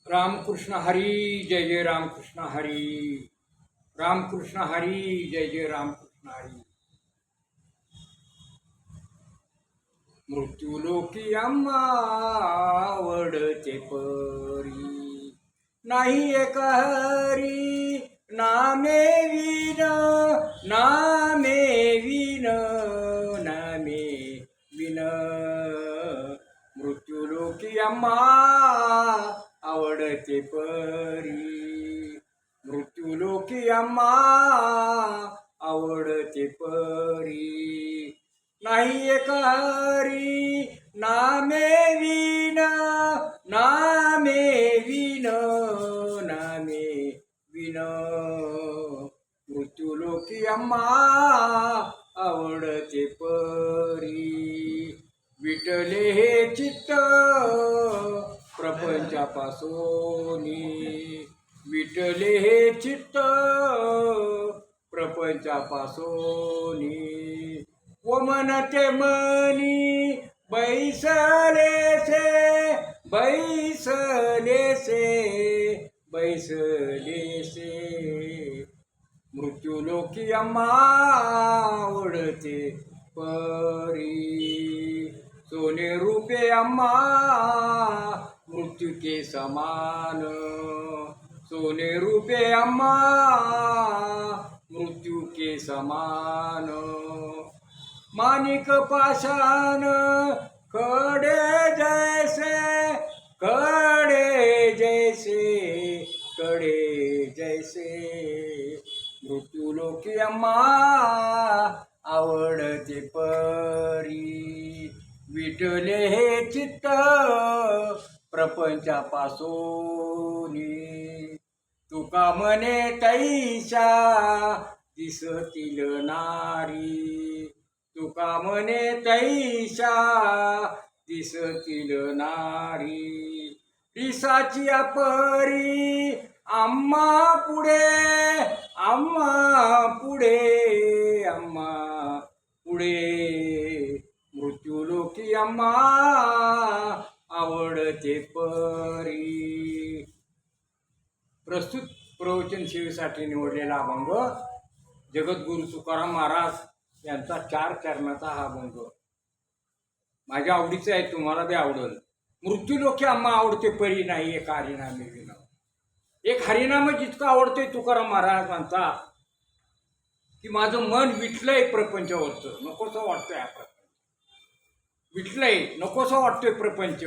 रामकृष्ण हरी जय जय रामकृष्ण हरी. रामकृष्ण हरी जय जय रामकृष्ण हरी. मृत्यूलोकी आम्हा आवडते परी, नाही एक हरी नामे विन, नामे विन, नामे विन. मृत्यूलोकी आम्हा आवडते परी, मृत्यूलोकी आम्हा आवडते परी, नाही एक हरी नामे विन, नामे विन, नामे विन. मृत्यूलोकी आम्हा आवडते परी, विटले हे चित्त प्रपंचापासोनी, विटले हे चित्त प्रपंचापासोनी. व म्हणते मनी बैसलेसे, बैसलेसे, बैसलेसे. मृत्यूलोकी आम्हा आवडते परी, सोने रूपे आम्हा मृत्यू के समान, सोने रूपे आम्हा मृत्यू के समान. माणिक पाषाण खडे जैसे, खडे जैसे, खडे जैसे. मृत्यूलोकी आम्हा आवडते परी, विटले हे चित्त प्रपंचापासोनी. तुका म्हणे तैशा दिसतील नारी, तुका म्हणे तैशा दिसतील नारी. दिसाची परी आम्हा पुढे, आम्हा पुढे, आम्हा पुढे. मृत्यूलोकी आम्हा आवडते परी. प्रस्तुत प्रवचन सेवेसाठी निवडलेला अभंग जगद्गुरु तुकाराम महाराज यांचा 4 चरणाचा हा अभंग माझ्या आवडीचा आहे, तुम्हाला बी आवडेल. मृत्यूलोकी आम्हा आवडते परी, नाही एक हरिनामे विना. एक हरिनाम जितकं आवडते तुकाराम महाराजांचा की माझं मन विटलंय प्रपंचावरचं, नकोसं वाटतंय हा प्रपंच, विटलंय नकोसं वाटतोय प्रपंच.